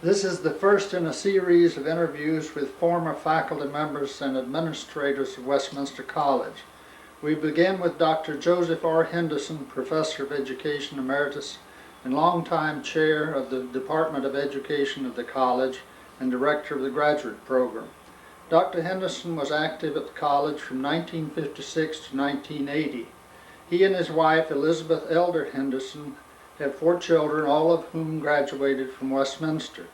This is the first in a series of interviews with former faculty members and administrators of Westminster College. We begin with Dr. Joseph R. Henderson, Professor of Education Emeritus and longtime Chair of the Department of Education of the College and Director of the Graduate Program. Dr. Henderson was active at the college from 1956 to 1980. He and his wife, Elizabeth Elder Henderson, have 4 children, all of whom graduated from Westminster.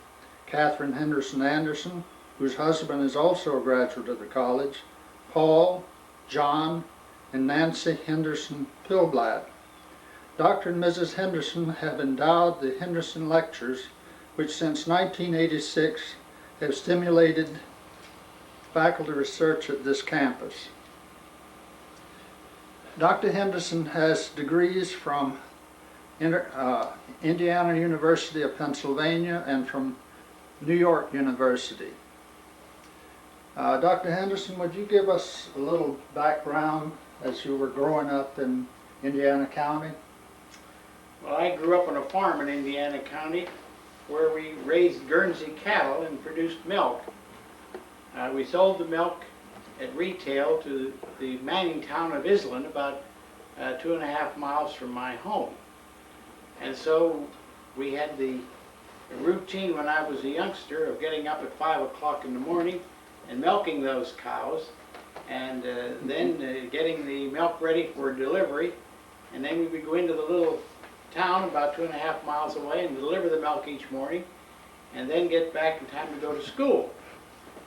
Catherine Henderson Anderson, whose husband is also a graduate of the college, Paul, John, and Nancy Henderson Pilblad. Dr. and Mrs. Henderson have endowed the Henderson Lectures, which since 1986 have stimulated faculty research at this campus. Dr. Henderson has degrees from Indiana University of Pennsylvania and from New York University. Dr. Henderson, would you give us a little background as you were growing up in Indiana County? Well, I grew up on a farm in Indiana County where we raised Guernsey cattle and produced milk. We sold the milk at retail to the mining town of Island, about 2.5 miles from my home. And so we had the routine when I was a youngster of getting up at 5 o'clock in the morning and milking those cows, and then getting the milk ready for delivery, and then we would go into the little town about 2.5 miles away and deliver the milk each morning, and then get back in time to go to school.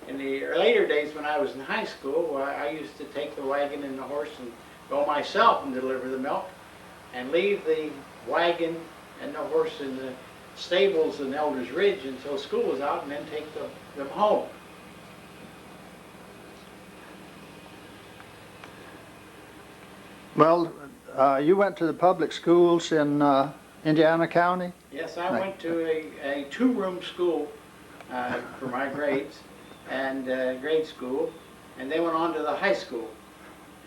In the later days when I was in high school, I used to take the wagon and the horse and go myself and deliver the milk, and leave the wagon and the horse in the stables in Elder's Ridge until school was out, and then take them home. Well, you went to the public schools in Indiana County? Yes, I went to a 2-room school for my grades, and grade school, and then went on to the high school.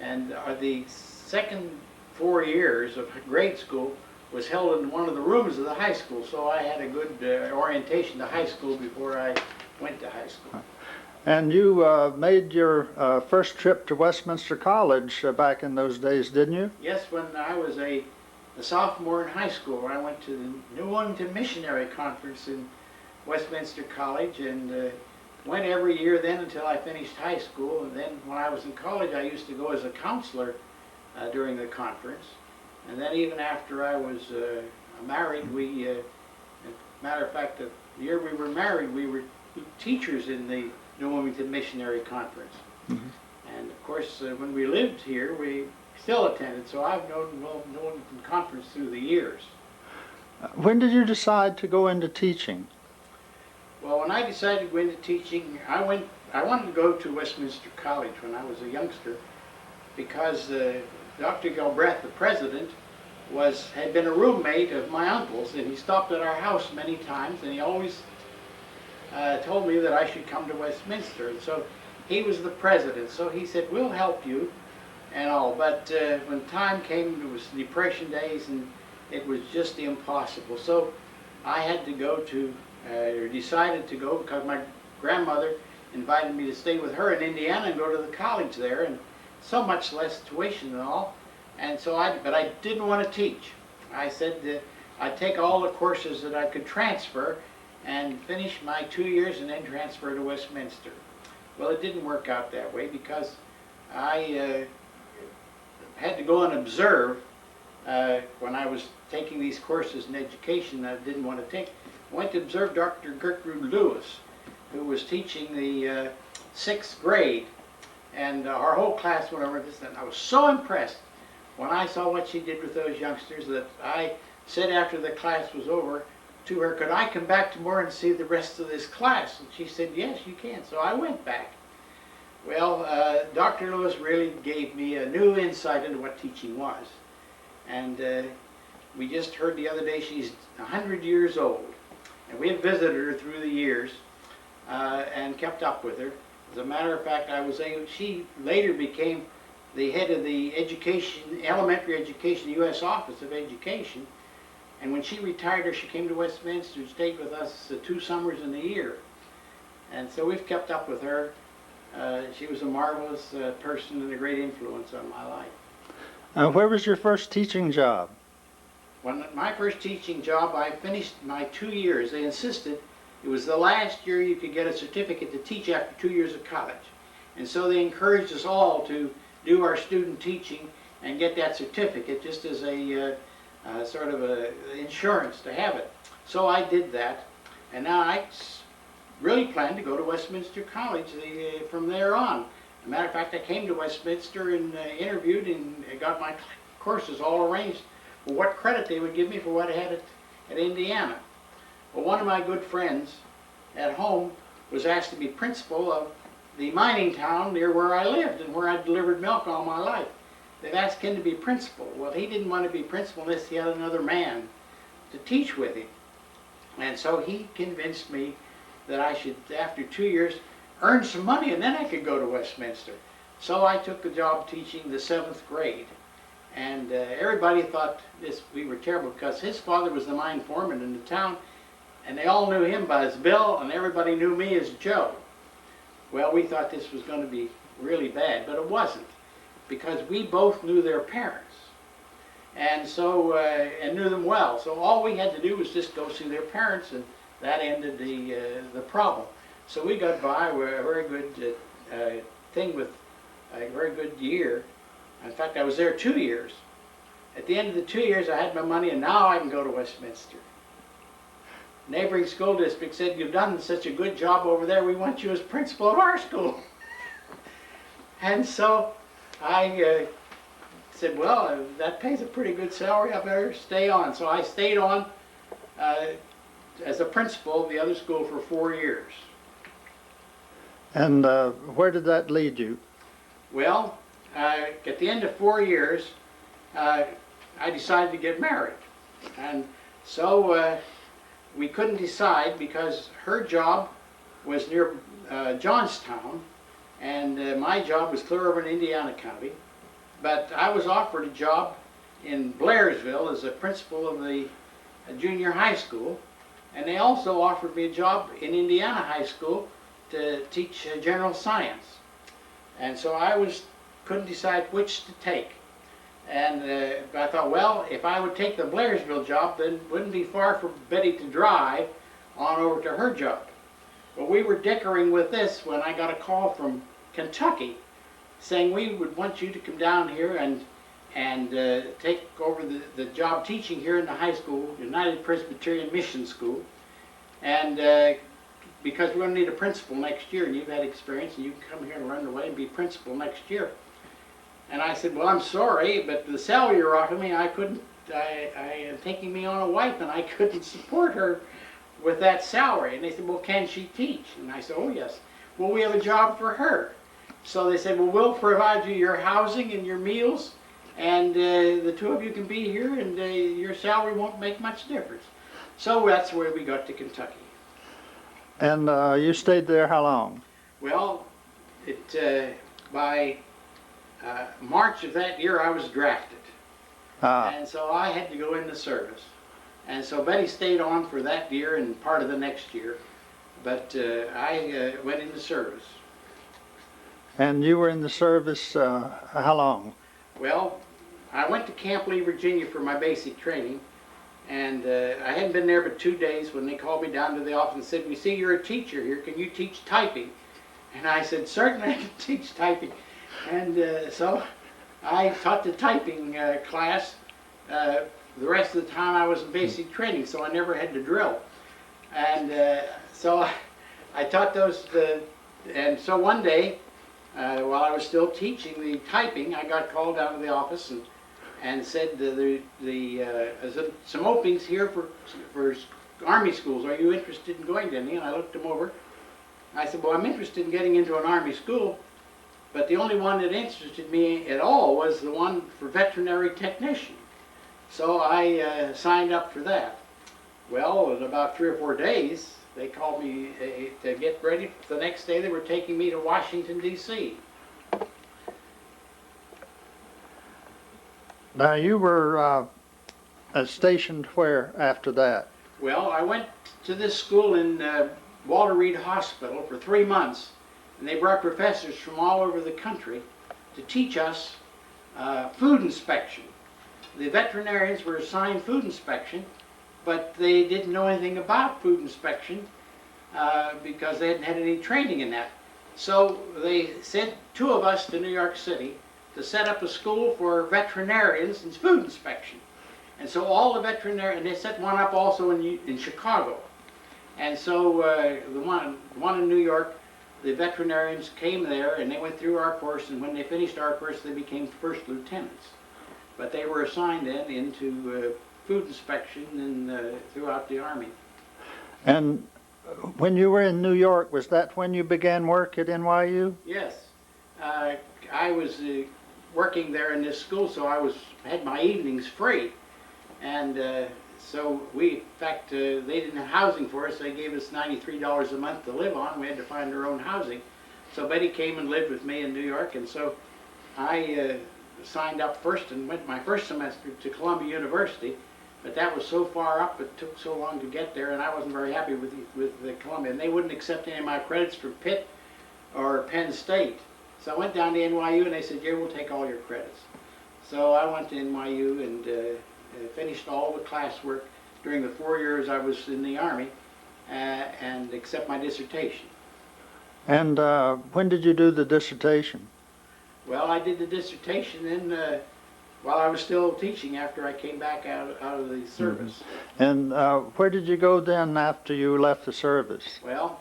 And the second 4 years of grade school was held in one of the rooms of the high school, so I had a good orientation to high school before I went to high school. And you made your first trip to Westminster College back in those days, didn't you? Yes, when I was a sophomore in high school, I went to the New England Missionary Conference in Westminster College, and went every year then until I finished high school. And then when I was in college, I used to go as a counselor during the conference. And then even after I was married, we, as a matter of fact, the year we were married, we were teachers in the New Wilmington Missionary Conference. Mm-hmm. And of course, when we lived here, we still attended, so I've known the New Wilmington Conference through the years. When did you decide to go into teaching? Well, when I decided to go into teaching, I wanted to go to Westminster College when I was a youngster, because Dr. Galbraith, the president, had been a roommate of my uncle's, and he stopped at our house many times, and he always told me that I should come to Westminster. And so he was the president, so he said, "We'll help you," and all. But when time came, it was Depression days, and it was just impossible. So I had to go to, or decided to go, because my grandmother invited me to stay with her in Indiana and go to the college there, and so much less tuition and all. And so but I didn't want to teach. I said that I'd take all the courses that I could transfer and finish my 2 years and then transfer to Westminster. Well, it didn't work out that way, because I had to go and observe when I was taking these courses in education that I didn't want to take. I went to observe Dr. Gertrude Lewis, who was teaching the 6th grade, and our whole class went over this, and I was so impressed when I saw what she did with those youngsters that I said after the class was over to her, "Could I come back tomorrow and see the rest of this class?" And she said, "Yes, you can." So I went back. Well, Dr. Lewis really gave me a new insight into what teaching was. And we just heard the other day she's 100 years old. And we had visited her through the years and kept up with her. As a matter of fact, she later became the head of the education, elementary education, U.S. Office of Education. And when she retired, she came to Westminster and stayed with us 2 summers in a year. And so we've kept up with her. She was a marvelous person and a great influence on my life. Where was your first teaching job? When my first teaching job, I finished my 2 years. They insisted it was the last year you could get a certificate to teach after 2 years of college. And so they encouraged us all to do our student teaching and get that certificate just as a sort of a insurance to have it. So I did that, and now I really plan to go to Westminster College from there on. As a matter of fact, I came to Westminster and interviewed and got my courses all arranged for what credit they would give me for what I had at Indiana. Well, one of my good friends at home was asked to be principal of the mining town near where I lived and where I delivered milk all my life. They've asked him to be principal. Well, he didn't want to be principal unless he had another man to teach with him. And so he convinced me that I should, after 2 years, earn some money and then I could go to Westminster. So I took a job teaching the 7th grade. And everybody thought we were terrible because his father was the mine foreman in the town, and they all knew him by his Bill, and everybody knew me as Joe. Well, we thought this was going to be really bad, but it wasn't, because we both knew their parents, and so and knew them well. So all we had to do was just go see their parents, and that ended the problem. So we got by with a very good thing with a very good year. In fact, I was there 2 years. At the end of the 2 years, I had my money, and now I can go to Westminster. Neighboring school district said, "You've done such a good job over there, we want you as principal of our school." And so I said, well, that pays a pretty good salary, I better stay on. So I stayed on as a principal of the other school for 4 years. And where did that lead you? Well, at the end of 4 years, I decided to get married. And so we couldn't decide because her job was near Johnstown, and my job was clear over in Indiana County. But I was offered a job in Blairsville as a principal of the junior high school, and they also offered me a job in Indiana High School to teach general science. And so I couldn't decide which to take. And I thought, well, if I would take the Blairsville job, then it wouldn't be far for Betty to drive on over to her job. But we were dickering with this when I got a call from Kentucky saying we would want you to come down here and take over the job teaching here in the high school, United Presbyterian Mission School. And because we're going to need a principal next year, and you've had experience, and you can come here and run away and be principal next year. And I said, well, I'm sorry, but the salary you're offering me, I am taking me on a wife, and I couldn't support her with that salary. And they said, well, can she teach? And I said, oh, yes. Well, we have a job for her. So they said, well, we'll provide you your housing and your meals, and the two of you can be here, and your salary won't make much difference. So that's where we got to Kentucky. And you stayed there how long? Well, by March of that year, I was drafted. And so I had to go into service. And so Betty stayed on for that year and part of the next year. But I went into service. And you were in the service how long? Well, I went to Camp Lee, Virginia for my basic training. And I hadn't been there but 2 days when they called me down to the office and said, we see you're a teacher here, can you teach typing? And I said, certainly I can teach typing. And so I taught the typing class the rest of the time I was in basic training, so I never had to drill. And so I taught those, and so one day, while I was still teaching the typing, I got called down to the office and said there's some openings here for Army schools. Are you interested in going to any? And I looked them over. I said, well, I'm interested in getting into an Army school, but the only one that interested me at all was the one for veterinary technician. So I signed up for that. Well, in about 3 or 4 days, they called me to get ready. The next day, they were taking me to Washington, D.C. Now you were stationed where after that? Well, I went to this school in Walter Reed Hospital for 3 months, and they brought professors from all over the country to teach us food inspection. The veterinarians were assigned food inspection, but they didn't know anything about food inspection because they hadn't had any training in that. So they sent 2 of us to New York City to set up a school for veterinarians in food inspection. And so all the veterinarians, and they set one up also in Chicago. And so the one in New York, the veterinarians came there and they went through our course, and when they finished our course they became first lieutenants. But they were assigned then into food inspection and throughout the Army. And when you were in New York, was that when you began work at NYU? Yes. I was working there in this school, so I had my evenings free. And so in fact, they didn't have housing for us. They gave us $93 a month to live on. We had to find our own housing. So Betty came and lived with me in New York, and so I signed up first and went my first semester to Columbia University. But that was so far up, it took so long to get there, and I wasn't very happy with the Columbia. And they wouldn't accept any of my credits from Pitt or Penn State. So I went down to NYU, and they said, "Yeah, we'll take all your credits." So I went to NYU and finished all the classwork during the 4 years I was in the Army, and except my dissertation. And when did you do the dissertation? Well, I did the dissertation while I was still teaching after I came back out of the service. And where did you go then after you left the service? Well,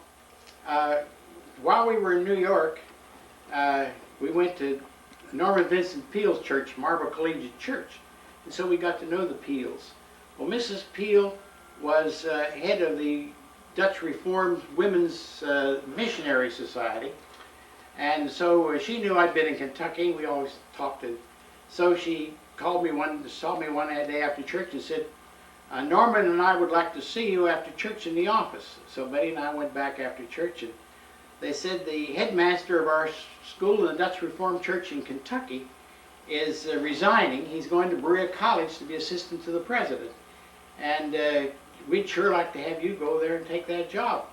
while we were in New York, we went to Norman Vincent Peale's church, Marble Collegiate Church. And so we got to know the Peales. Well, Mrs. Peale was head of the Dutch Reformed Women's Missionary Society. And so she knew I'd been in Kentucky. We always talked. So she saw me one day after church and said, "Norman and I would like to see you after church in the office." So Betty and I went back after church, and they said the headmaster of our school in the Dutch Reformed Church in Kentucky is resigning. He's going to Berea College to be assistant to the president. And we'd sure like to have you go there and take that job.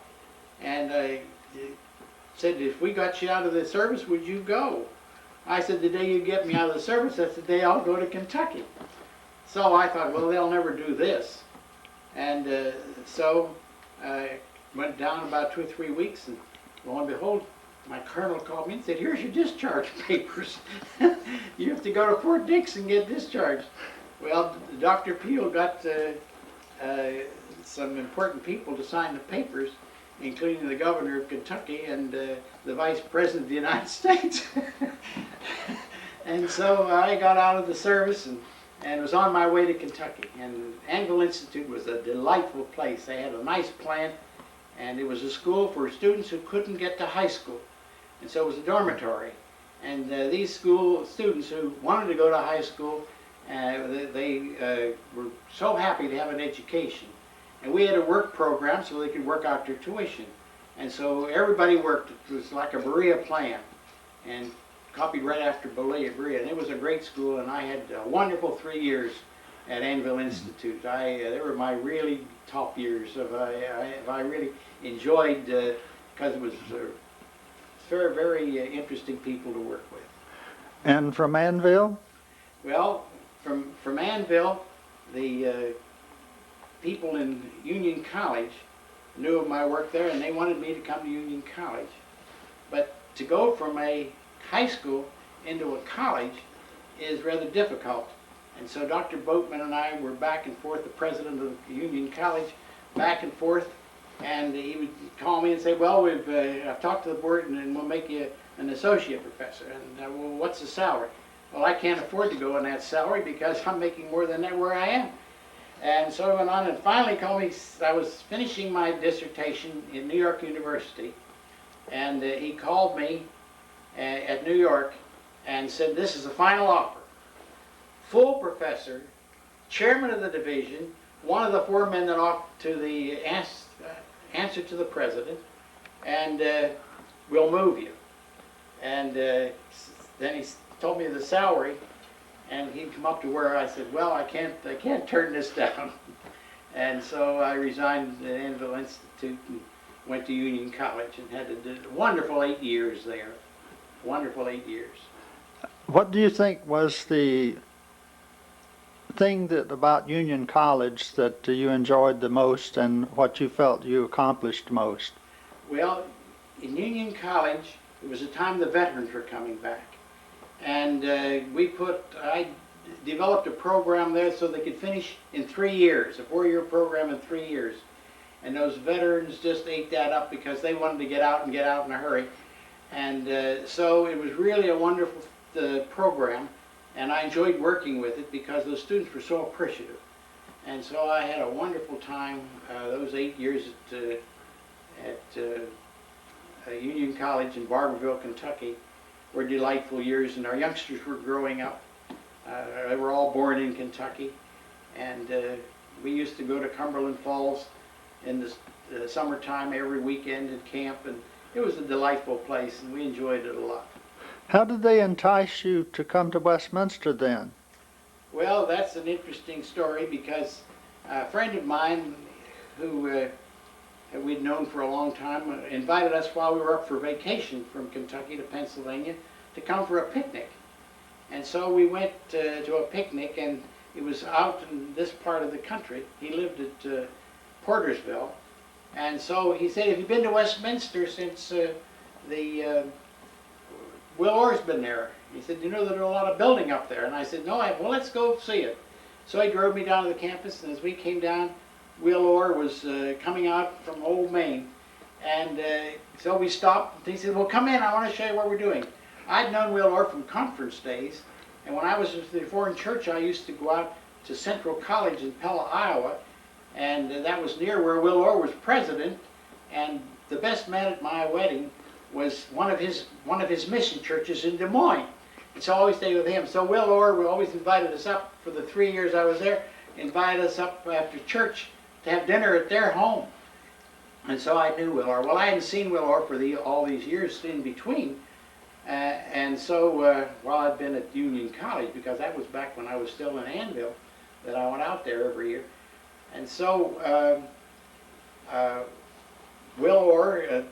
And I said, "If we got you out of the service, would you go?" I said, "The day you get me out of the service, that's the day I'll go to Kentucky." So I thought, well, they'll never do this. And so I went down about 2 or 3 weeks, and lo and behold, my colonel called me and said, "Here's your discharge papers. You have to go to Fort Dix and get discharged." Well, Dr. Peale got some important people to sign the papers, including the governor of Kentucky and the vice president of the United States. And so I got out of the service and was on my way to Kentucky. And Anvil Institute was a delightful place. They had a nice plant, and it was a school for students who couldn't get to high school. And so it was a dormitory. And these school students who wanted to go to high school, they were so happy to have an education. And we had a work program so they could work out their tuition. And so everybody worked. It was like a Berea plan, and copied right after Berea. And it was a great school, and I had a wonderful 3 years at Anvil Institute. They were my really top years. I really enjoyed, because it was very, very interesting people to work with. And from Anvil? Well, from Anvil, the people in Union College knew of my work there, and they wanted me to come to Union College. But to go from a high school into a college is rather difficult. And so Dr. Boatman and I were back and forth, the president of Union College, back and forth, and he would call me and say, "Well, I've talked to the board, and we'll make you an associate professor." And well, what's the salary? Well, I can't afford to go on that salary because I'm making more than that where I am. And so I went on and finally called me. I was finishing my dissertation in New York University, and he called me at New York and said, "This is the final offer. Full professor, chairman of the division, one of the 4 men that offered to the answer to the president, and we'll move you." And then he told me the salary, and he'd come up to where I said, well, I can't turn this down. And so I resigned the Anvil Institute and went to Union College and had a wonderful 8 years there. Wonderful 8 years. What do you think was the thing about Union College that you enjoyed the most, and what you felt you accomplished most? Well, in Union College, it was a time the veterans were coming back. And I developed a program there so they could finish in 3 years, a 4-year program in 3 years. And those veterans just ate that up because they wanted to get out in a hurry. And so it was really a wonderful program, and I enjoyed working with it because those students were so appreciative. And so I had a wonderful time. Those 8 years at Union College in Barberville, Kentucky were delightful years, and our youngsters were growing up. They were all born in Kentucky, and we used to go to Cumberland Falls in the summertime every weekend at camp, and it was a delightful place, and we enjoyed it a lot. How did they entice you to come to Westminster then? Well, that's an interesting story because a friend of mine who we'd known for a long time invited us while we were up for vacation from Kentucky to Pennsylvania to come for a picnic. And so we went to a picnic, and it was out in this part of the country. He lived at Portersville. And so he said, have you been to Westminster since Will Orr's been there? He said, you know, there's a lot of building up there. And I said, no, well, let's go see it. So he drove me down to the campus, and as we came down, Will Orr was coming out from Old Main. And so we stopped, and he said, well, come in, I want to show you what we're doing. I'd known Will Orr from conference days, and when I was with the Foreign Church, I used to go out to Central College in Pella, Iowa, and that was near where Will Orr was president, and the best man at my wedding was one of his mission churches in Des Moines. And so I always stayed with him. So Will Orr always invited us up for the 3 years I was there, invited us up after church to have dinner at their home. And so I knew Will Orr. Well, I hadn't seen Will Orr for all these years in between. And so while I'd been at Union College, because that was back when I was still in Annville, that I went out there every year. And so Will Orr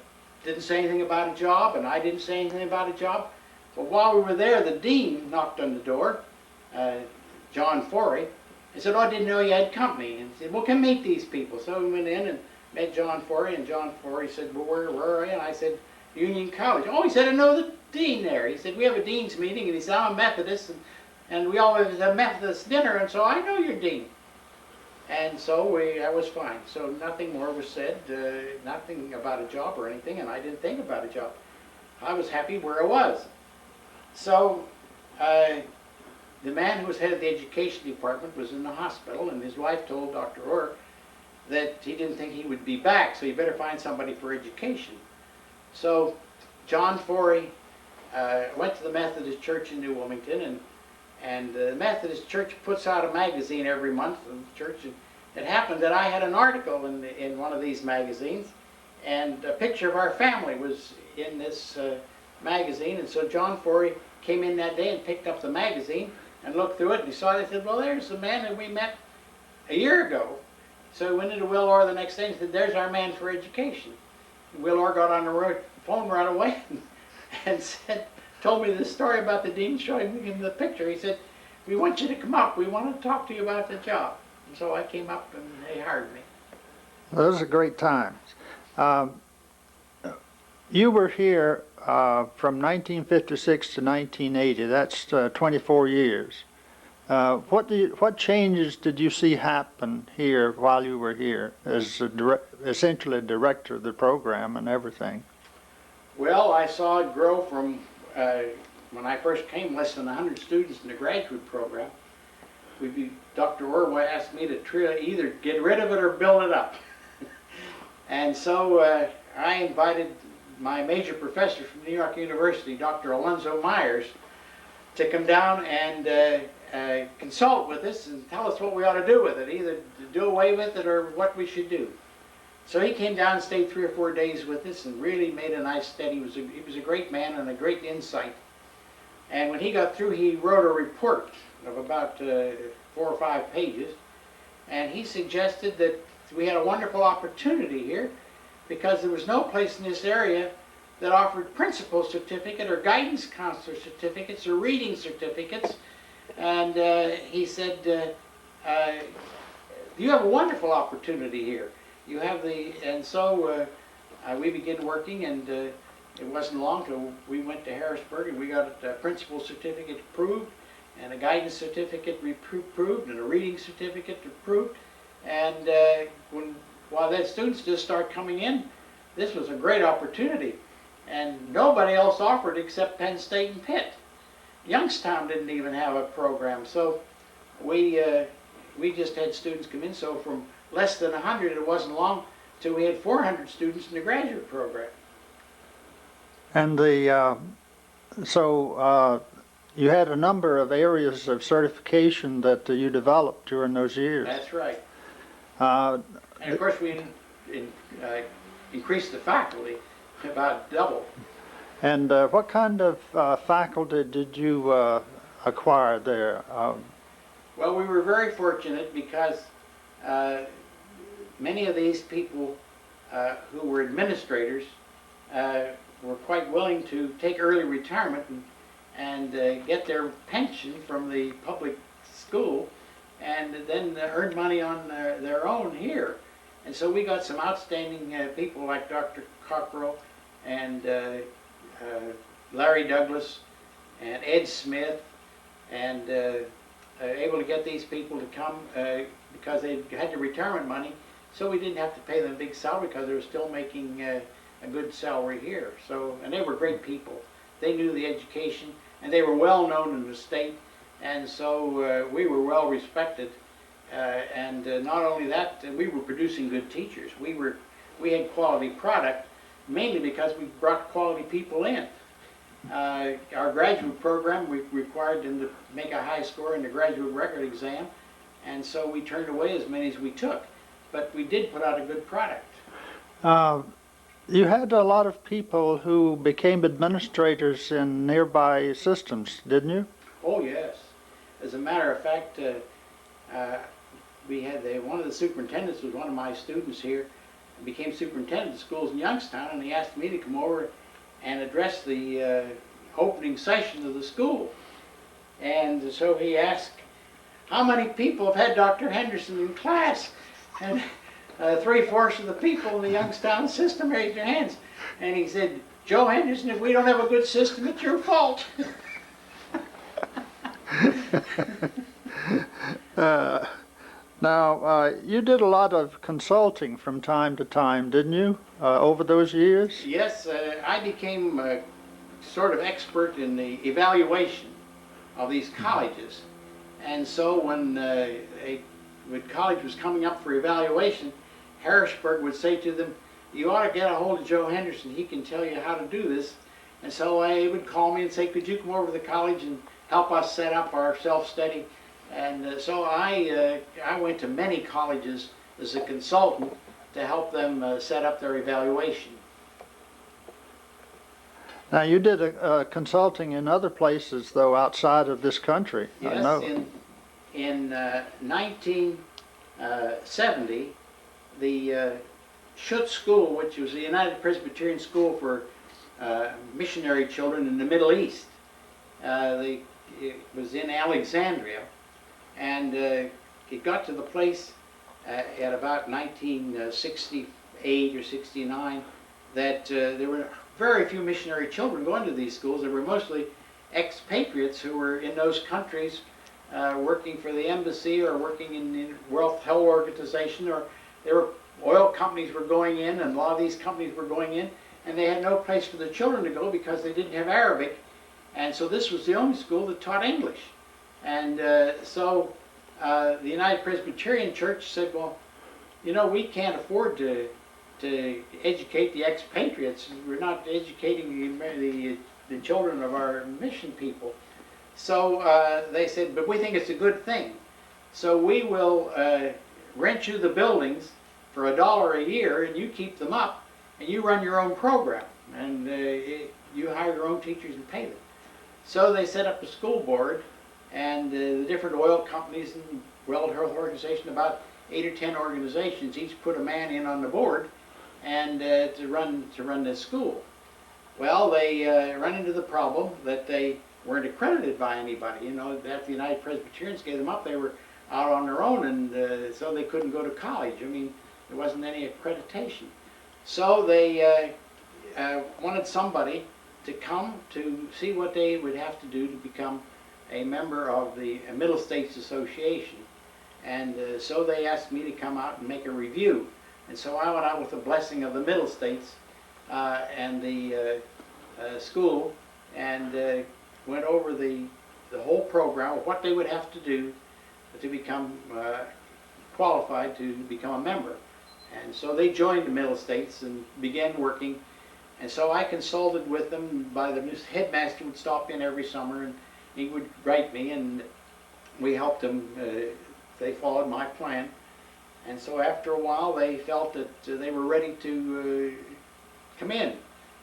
didn't say anything about a job, and I didn't say anything about a job. But while we were there, the dean knocked on the door, John Forey, and said, oh, I didn't know you had company. And he said, well, come meet these people. So we went in and met John Forey, and John Forey said, well, where are you? And I said, Union College. Oh, he said, I know the dean there. He said, we have a dean's meeting, and he said, I'm a Methodist, and we always have a Methodist dinner, and so I know your dean. And so that was fine. So nothing more was said, nothing about a job or anything, and I didn't think about a job. I was happy where I was. So the man who was head of the education department was in the hospital, and his wife told Dr. Orr that he didn't think he would be back, so you better find somebody for education. So John Forey went to the Methodist Church in New Wilmington, and the Methodist Church puts out a magazine every month of the church. And it happened that I had an article in one of these magazines, and a picture of our family was in this magazine. And so John Forey came in that day and picked up the magazine and looked through it, and he saw it and said, well, there's the man that we met a year ago. So he went into Will Orr the next day and said, there's our man for education. And Will Orr got on the phone right away and told me this story about the dean showing him the picture. He said, we want you to come up. We want to talk to you about the job. And so I came up, and they hired me. Well, those are great times. You were here from 1956 to 1980. That's 24 years. What changes did you see happen here while you were here as essentially director of the program and everything? Well, I saw it grow from when I first came, less than 100 students in the graduate program. Dr. Orr asked me to either get rid of it or build it up. And so I invited my major professor from New York University, Dr. Alonzo Myers, to come down and consult with us and tell us what we ought to do with it, either to do away with it or what we should do. So he came down and stayed 3 or 4 days with us and really made a nice study. He was a great man and a great insight. And when he got through, he wrote a report of about 4 or 5 pages, and he suggested that we had a wonderful opportunity here because there was no place in this area that offered principal certificate or guidance counselor certificates or reading certificates. And he said, you have a wonderful opportunity here. You have the, and so we began working, and it wasn't long till we went to Harrisburg and we got a principal certificate approved and a guidance certificate approved and a reading certificate approved. And while the students just start coming in, this was a great opportunity. And nobody else offered except Penn State and Pitt. Youngstown didn't even have a program, so we just had students come in. So from less than 100, it wasn't long till we had 400 students in the graduate program. And you had a number of areas of certification that you developed during those years. That's right. And of course, we increased the faculty about double. And what kind of faculty did you acquire there? Well, we were very fortunate because many of these people who were administrators were quite willing to take early retirement and get their pension from the public school and then earn money on their own here. And so we got some outstanding people like Dr. Cockrell and Larry Douglas and Ed Smith, and able to get these people to come because they had the retirement money, so we didn't have to pay them a big salary because they were still making a good salary here. So, and they were great people. They knew the education, and they were well known in the state, and so we were well respected. And not only that, we were producing good teachers. We had quality product, mainly because we brought quality people in. Our graduate program, we required them to make a high score in the graduate record exam, and so we turned away as many as we took. But we did put out a good product. You had a lot of people who became administrators in nearby systems, didn't you? Oh, yes. As a matter of fact, we had one of the superintendents was one of my students here, and became superintendent of schools in Youngstown, and he asked me to come over and address the opening session of the school. And so he asked, how many people have had Dr. Henderson in class? And 3/4 of the people in the Youngstown system raised their hands. And he said, Joe Henderson, if we don't have a good system, it's your fault. Now, you did a lot of consulting from time to time, didn't you, over those years? Yes, I became sort of expert in the evaluation of these colleges. And so when college was coming up for evaluation, Harrisburg would say to them, you ought to get a hold of Joe Henderson, he can tell you how to do this. And so they would call me and say, could you come over to the college and help us set up our self-study? And so I went to many colleges as a consultant to help them set up their evaluation. Now you did consulting in other places, though, outside of this country. Yes, I know. in 1970, the Schutz School, which was the United Presbyterian School for missionary children in the Middle East, it was in Alexandria, and it got to the place at about 1968 or 69 that there were very few missionary children going to these schools. They were mostly expatriates who were in those countries working for the embassy or working in the World Health Organization, or there were oil companies were going in, and a lot of these companies were going in, and they had no place for the children to go because they didn't have Arabic, and so this was the only school that taught English. And so the United Presbyterian Church said, well, you know, we can't afford to educate the expatriates. We're not educating the children of our mission people. So they said, but we think it's a good thing. So we will rent you the buildings for $1 a year, and you keep them up, and you run your own program, and you hire your own teachers and pay them. So they set up a school board, and the different oil companies and World Health Organization, about 8 or 10 organizations, each put a man in on the board and to run this school. Well, they run into the problem that they weren't accredited by anybody. You know, after the United Presbyterians gave them up, they were out on their own, and so they couldn't go to college. I mean, there wasn't any accreditation. So they wanted somebody to come to see what they would have to do to become a member of the Middle States Association. And so they asked me to come out and make a review. And so I went out with the blessing of the Middle States and the school, and went over the whole program of what they would have to do to become qualified to become a member. And so they joined the Middle States and began working. And so I consulted with them. The headmaster would stop in every summer, and he would write me, and we helped them. They followed my plan. And so after a while, they felt that they were ready to come in.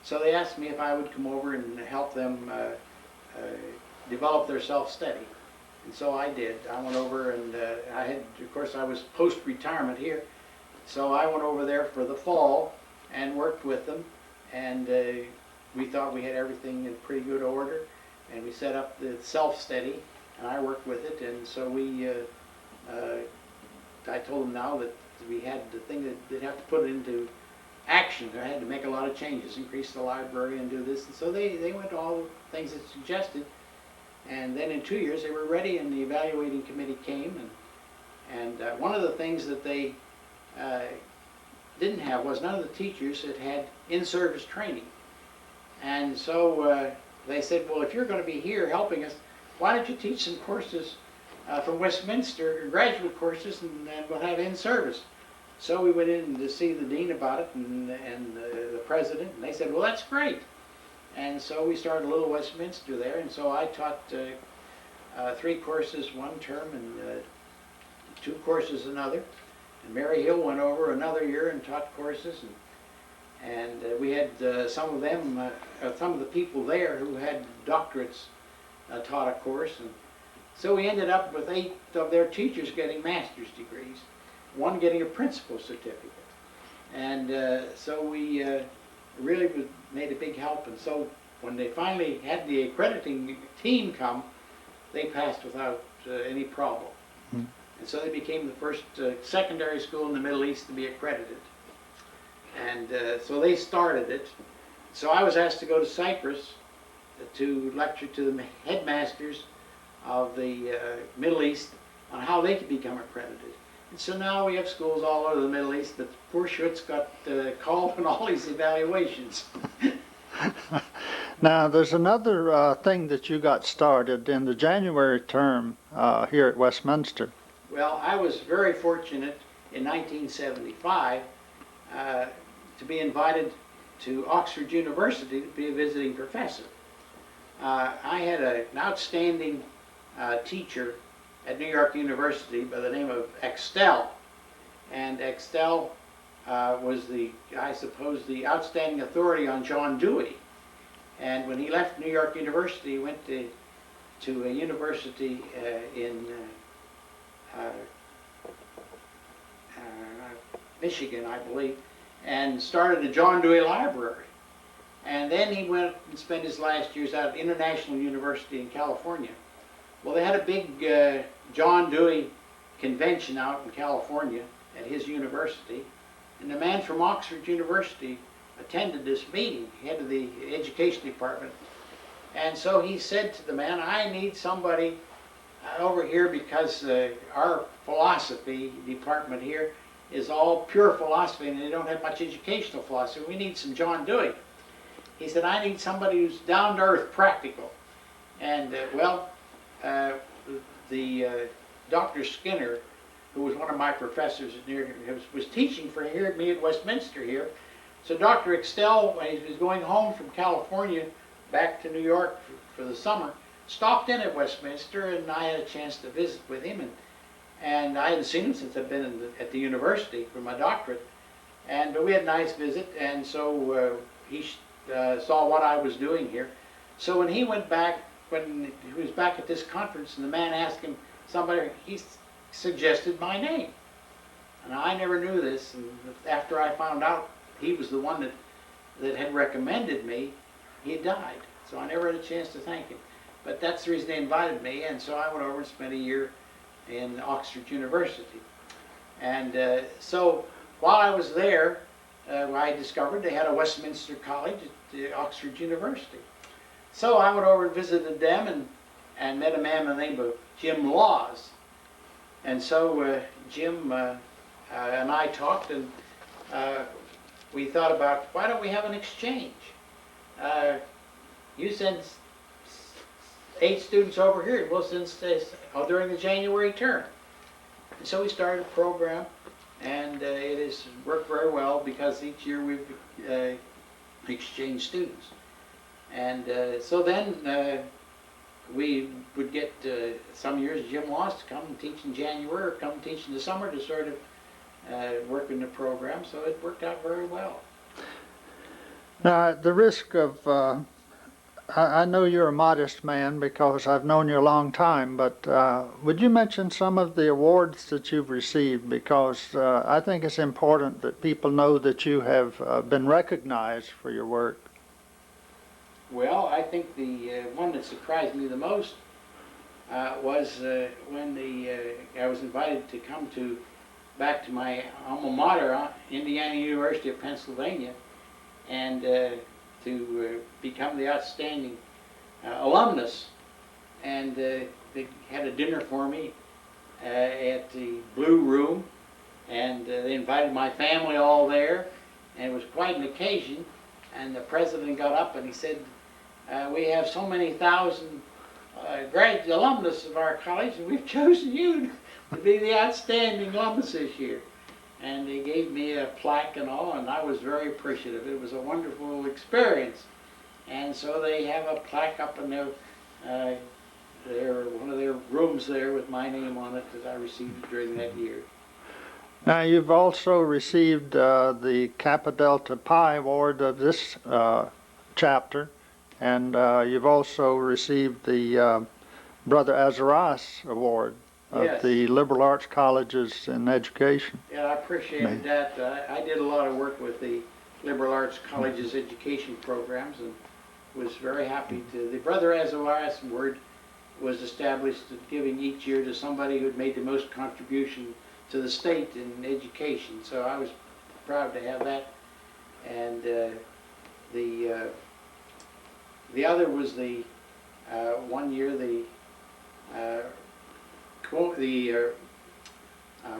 So they asked me if I would come over and help them develop their self-study. And so I did. I went over, and of course, I was post-retirement here. So I went over there for the fall and worked with them. And we thought we had everything in pretty good order. And we set up the self-study, and I worked with it. And so I told them now that we had the thing that they'd have to put it into action. I had to make a lot of changes, increase the library and do this. And so they went to all the things that suggested. And then in 2 years they were ready, and the evaluating committee came. And one of the things that they didn't have was none of the teachers had in-service training. And so they said, well, if you're going to be here helping us, why don't you teach some courses from Westminster, graduate courses, and we'll have in-service. So we went in to see the dean about it, and the president, and they said, well, that's great. And so we started a little Westminster there, and so I taught 3 courses one term and 2 courses another. And Mary Hill went over another year and taught courses, and we had some of the people there who had doctorates taught a course. And so we ended up with 8 of their teachers getting master's degrees, 1 getting a principal's certificate. And so we really made a big help. And so when they finally had the accrediting team come, they passed without any problem. Mm-hmm. And so they became the first secondary school in the Middle East to be accredited. And so they started it. So I was asked to go to Cyprus to lecture to the headmasters of the Middle East on how they could become accredited. And so now we have schools all over the Middle East, but poor Schutz got called on all these evaluations. Now, there's another thing that you got started in the January term here at Westminster. Well, I was very fortunate in 1975 to be invited to Oxford University to be a visiting professor. I had an outstanding teacher at New York University by the name of Extel, and Extel was I suppose, the outstanding authority on John Dewey. And when he left New York University, he went to a university in Michigan, I believe, and started the John Dewey Library. And then he went and spent his last years out at International University in California. Well, they had a big John Dewey convention out in California at his university, and the man from Oxford University attended this meeting, head of the education department. And so he said to the man, I need somebody over here because our philosophy department here is all pure philosophy and they don't have much educational philosophy. We need some John Dewey. He said, I need somebody who's down-to-earth, practical. And Dr. Skinner, who was one of my professors was teaching for me at Westminster here. So Dr. Extel, when he was going home from California back to New York for the summer, stopped in at Westminster, and I had a chance to visit with him. And I hadn't seen him since I'd been at the university for my doctorate. But we had a nice visit, and so he saw what I was doing here. So when he went back when he was back at this conference, and the man asked him, he suggested my name. And I never knew this, and after I found out he was the one that had recommended me, he had died. So I never had a chance to thank him. But that's the reason they invited me, and so I went over and spent a year in Oxford University. And so while I was there, I discovered they had a Westminster College at Oxford University. So I went over and visited them and met a man by the name of Jim Laws. And so Jim and I talked, and we thought about, why don't we have an exchange? You send 8 students over here, and we'll send during the January term. And so we started a program, and it has worked very well because each year we've exchanged students. And so then we would get some years Jim Laws to come and teach in January or come and teach in the summer to sort of work in the program, so it worked out very well. Now, at the risk of, I know you're a modest man because I've known you a long time, but would you mention some of the awards that you've received? Because I think it's important that people know that you have been recognized for your work. Well, I think the one that surprised me the most was when I was invited to come back to my alma mater, Indiana University of Pennsylvania, and to become the outstanding alumnus. And they had a dinner for me at the Blue Room, and they invited my family all there, and it was quite an occasion. And the president got up and he said, we have so many thousand graduate alumnus of our college, and we've chosen you to be the outstanding alumnus this year. And they gave me a plaque and all, and I was very appreciative. It was a wonderful experience. And so they have a plaque up in one of their rooms there with my name on it that I received during that year. Now, you've also received the Kappa Delta Pi Award of this chapter, and you've also received the Brother Azarias Award of Yes. the Liberal Arts Colleges in Education. Yeah, I appreciated that. I did a lot of work with the Liberal Arts Colleges education programs, and was very happy to. The Brother Azarias Award was established giving each year to somebody who had made the most contribution to the state in education. So I was proud to have that. And the other was the one year the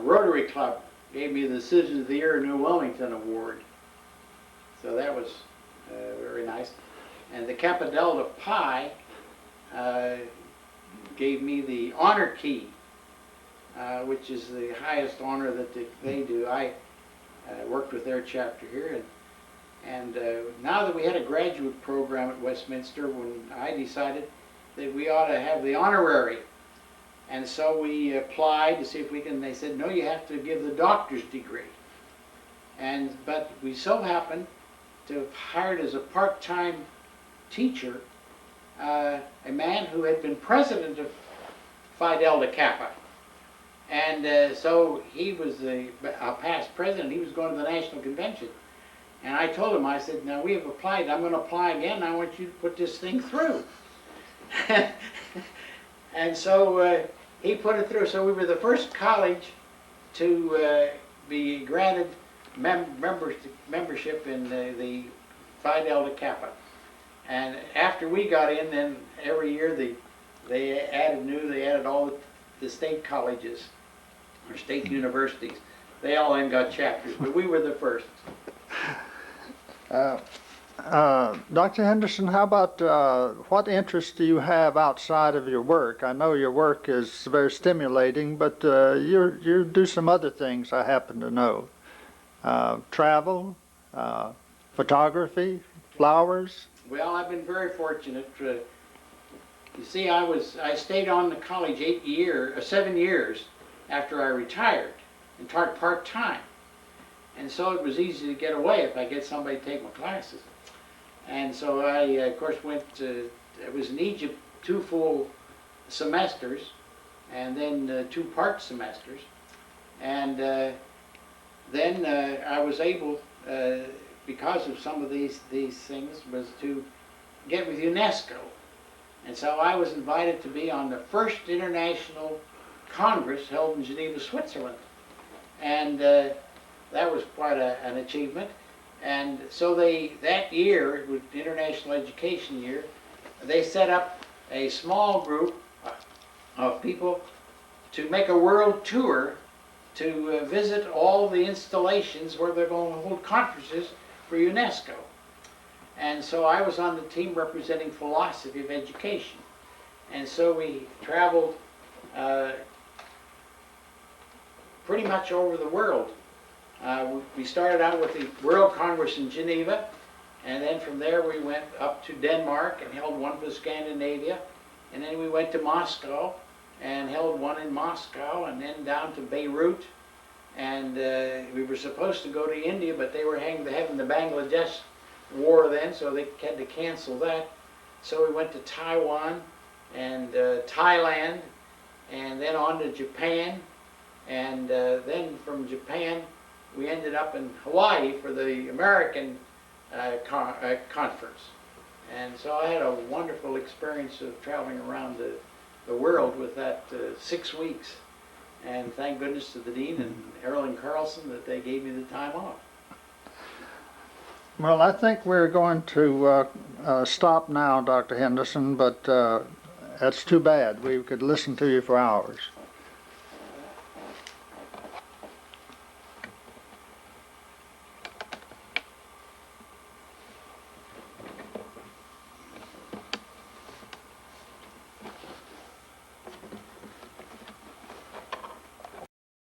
Rotary Club gave me the Citizen of the Year New Wilmington Award. So that was very nice. And the Kappa Delta Pi gave me the Honor Key, which is the highest honor that they do. I worked with their chapter here, and now that we had a graduate program at Westminster, when I decided that we ought to have the honorary. And so we applied to see if we can, they said, no, you have to give the doctor's degree. But we so happened to have hired as a part-time teacher a man who had been president of Phi Delta Kappa. And so he was a past president. He was going to the national convention. And I told him, I said, now we have applied, I'm going to apply again, I want you to put this thing through. And so he put it through. So we were the first college to be granted membership in the Phi Delta Kappa. And after we got in, then every year they added all the state colleges or state universities. They all then got chapters, but we were the first. Dr. Henderson, how about what interests do you have outside of your work? I know your work is very stimulating, but you do some other things I happen to know. Travel, photography, flowers. Well, I've been very fortunate. You see, I stayed on the college 7 years after I retired and taught part-time. And so it was easy to get away if I get somebody to take my classes. And so I, of course, I was in Egypt 2 full semesters and then 2 part semesters. And then I was able, because of some of these things, was to get with UNESCO. And so I was invited to be on the first international Congress held in Geneva, Switzerland. And that was quite an achievement. And so that year, it was International Education Year, they set up a small group of people to make a world tour to visit all the installations where they're going to hold conferences for UNESCO. And so I was on the team representing philosophy of education. And so we traveled pretty much over the world. We started out with the World Congress in Geneva, and then from there we went up to Denmark and held one for Scandinavia, and then we went to Moscow and held one in Moscow, and then down to Beirut, and we were supposed to go to India, but they were having the Bangladesh war then, so they had to cancel that. So we went to Taiwan and Thailand, and then on to Japan, and then from Japan we ended up in Hawaii for the American conference. And so I had a wonderful experience of traveling around the world with that 6 weeks. And thank goodness to the Dean and Erling Carlson that they gave me the time off. Well, I think we're going to stop now, Dr. Henderson, but that's too bad. We could listen to you for hours.